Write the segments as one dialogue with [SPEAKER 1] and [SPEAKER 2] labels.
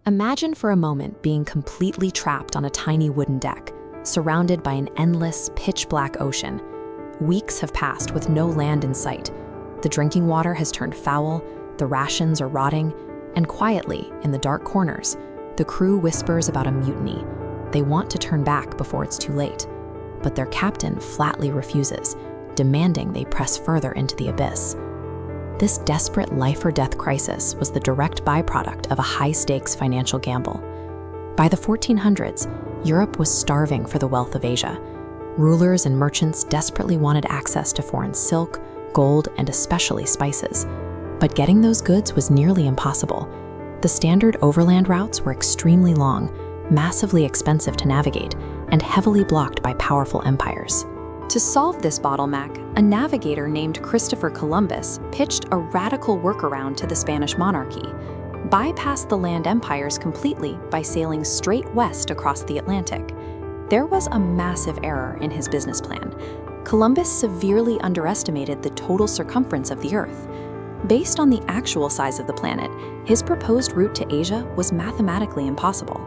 [SPEAKER 1] Imagine for a moment being completely trapped on a tiny wooden deck, surrounded by an endless, pitch-black ocean. Weeks have passed with no land in sight. The drinking water has turned foul, the rations are rotting, and quietly, in the dark corners, the crew whispers about a mutiny. They want to turn back before it's too late, but their captain flatly refuses, demanding they press further into the abyss. This desperate life-or-death crisis was the direct byproduct of a high-stakes financial gamble. By the 1400s, Europe was starving for the wealth of Asia. Rulers and merchants desperately wanted access to foreign silk, gold, and especially spices. But getting those goods was nearly impossible. The standard overland routes were extremely long, massively expensive to navigate, and heavily blocked by powerful empires. To solve this bottleneck, a navigator named Christopher Columbus pitched a radical workaround to the Spanish monarchy: bypass the land empires completely by sailing straight west across the Atlantic. There was a massive error in his business plan. Columbus severely underestimated the total circumference of the Earth. Based on the actual size of the planet, his proposed route to Asia was mathematically impossible.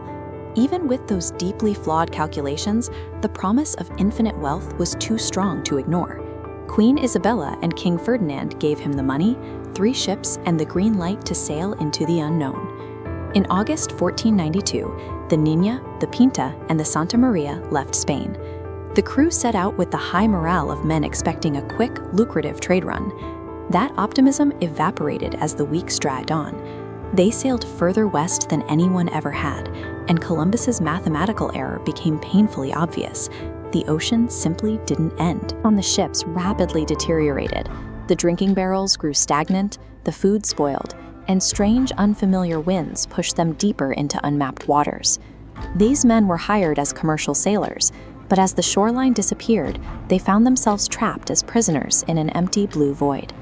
[SPEAKER 1] Even with those deeply flawed calculations, the promise of infinite wealth was too strong to ignore. Queen Isabella and King Ferdinand gave him the money, 3 ships, and the green light to sail into the unknown. In August 1492, the Niña, the Pinta, and the Santa Maria left Spain. The crew set out with the high morale of men expecting a quick, lucrative trade run. That optimism evaporated as the weeks dragged on. They sailed further west than anyone ever had, and Columbus's mathematical error became painfully obvious. The ocean simply didn't end. The ships rapidly deteriorated. The drinking barrels grew stagnant, the food spoiled, and strange, unfamiliar winds pushed them deeper into unmapped waters. These men were hired as commercial sailors, but as the shoreline disappeared, they found themselves trapped as prisoners in an empty blue void.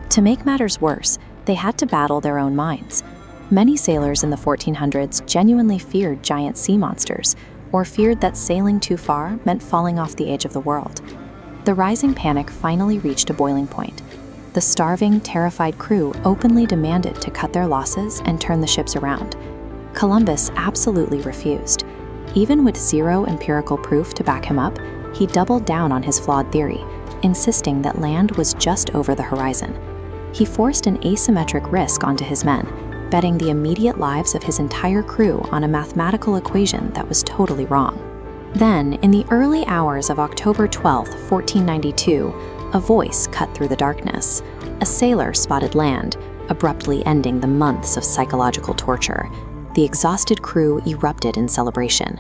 [SPEAKER 1] To make matters worse, they had to battle their own minds. Many sailors in the 1400s genuinely feared giant sea monsters, or feared that sailing too far meant falling off the edge of the world. The rising panic finally reached a boiling point. The starving, terrified crew openly demanded to cut their losses and turn the ships around. Columbus absolutely refused. Even with zero empirical proof to back him up, he doubled down on his flawed theory, insisting that land was just over the horizon. He forced an asymmetric risk onto his men, betting the immediate lives of his entire crew on a mathematical equation that was totally wrong. Then, in the early hours of October 12, 1492, a voice cut through the darkness. A sailor spotted land, abruptly ending the months of psychological torture. The exhausted crew erupted in celebration.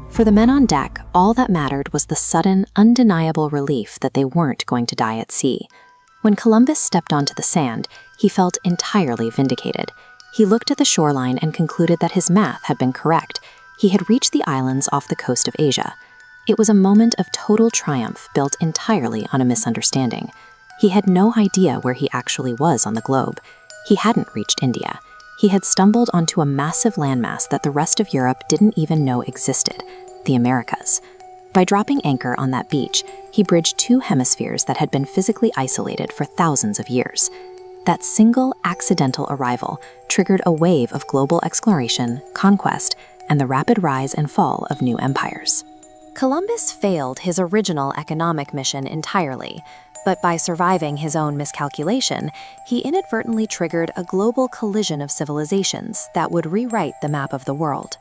[SPEAKER 1] For the men on deck, all that mattered was the sudden, undeniable relief that they weren't going to die at sea. When Columbus stepped onto the sand, he felt entirely vindicated. He looked at the shoreline and concluded that his math had been correct. He had reached the islands off the coast of Asia. It was a moment of total triumph built entirely on a misunderstanding. He had no idea where he actually was on the globe. He hadn't reached India. He had stumbled onto a massive landmass that the rest of Europe didn't even know existed, the Americas. By dropping anchor on that beach, he bridged 2 hemispheres that had been physically isolated for thousands of years. That single accidental arrival triggered a wave of global exploration, conquest, and the rapid rise and fall of new empires. Columbus failed his original economic mission entirely, but by surviving his own miscalculation, he inadvertently triggered a global collision of civilizations that would rewrite the map of the world.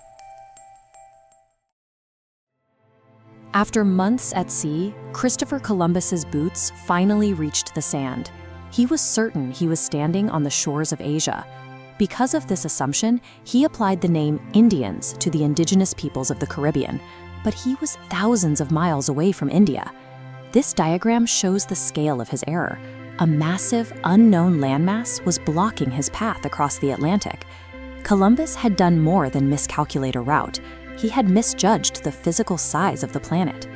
[SPEAKER 1] After months at sea, Christopher Columbus's boots finally reached the sand. He was certain he was standing on the shores of Asia. Because of this assumption, he applied the name Indians to the indigenous peoples of the Caribbean, but he was thousands of miles away from India. This diagram shows the scale of his error. A massive, unknown landmass was blocking his path across the Atlantic. Columbus had done more than miscalculate a route. He had misjudged the physical size of the planet.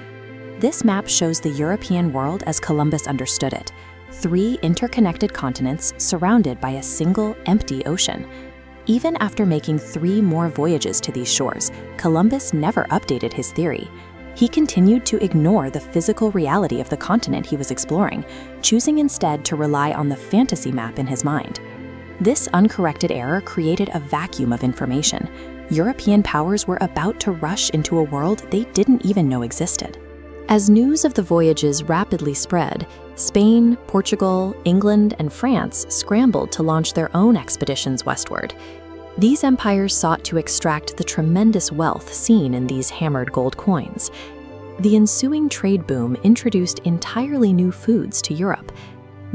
[SPEAKER 1] This map shows the European world as Columbus understood it: 3 interconnected continents surrounded by a single, empty ocean. Even after making 3 more voyages to these shores, Columbus never updated his theory. He continued to ignore the physical reality of the continent he was exploring, choosing instead to rely on the fantasy map in his mind. This uncorrected error created a vacuum of information. European powers were about to rush into a world they didn't even know existed. As news of the voyages rapidly spread, Spain, Portugal, England, and France scrambled to launch their own expeditions westward. These empires sought to extract the tremendous wealth seen in these hammered gold coins. The ensuing trade boom introduced entirely new foods to Europe.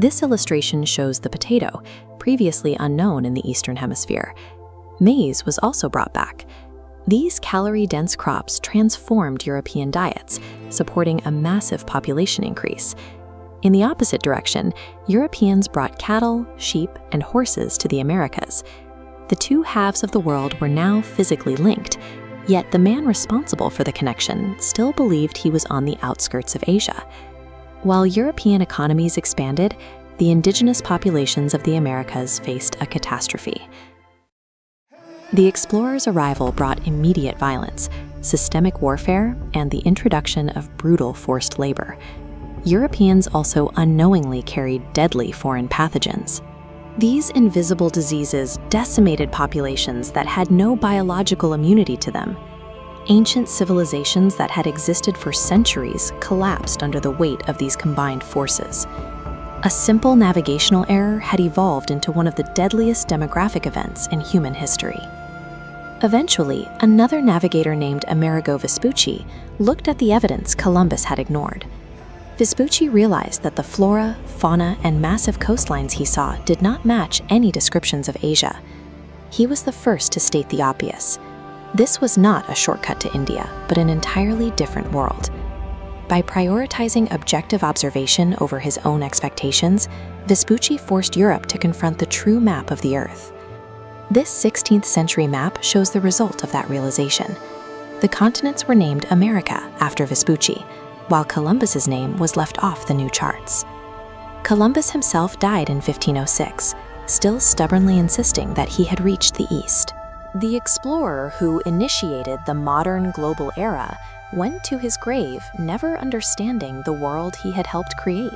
[SPEAKER 1] This illustration shows the potato, previously unknown in the Eastern Hemisphere. Maize was also brought back. These calorie-dense crops transformed European diets, supporting a massive population increase. In the opposite direction, Europeans brought cattle, sheep, and horses to the Americas. The two halves of the world were now physically linked, yet the man responsible for the connection still believed he was on the outskirts of Asia. While European economies expanded, the indigenous populations of the Americas faced a catastrophe. The explorers' arrival brought immediate violence, systemic warfare, and the introduction of brutal forced labor. Europeans also unknowingly carried deadly foreign pathogens. These invisible diseases decimated populations that had no biological immunity to them. Ancient civilizations that had existed for centuries collapsed under the weight of these combined forces. A simple navigational error had evolved into one of the deadliest demographic events in human history. Eventually, another navigator named Amerigo Vespucci looked at the evidence Columbus had ignored. Vespucci realized that the flora, fauna, and massive coastlines he saw did not match any descriptions of Asia. He was the first to state the obvious. This was not a shortcut to India, but an entirely different world. By prioritizing objective observation over his own expectations, Vespucci forced Europe to confront the true map of the Earth. This 16th century map shows the result of that realization. The continents were named America after Vespucci, while Columbus's name was left off the new charts. Columbus himself died in 1506, still stubbornly insisting that he had reached the East. The explorer who initiated the modern global era went to his grave never understanding the world he had helped create.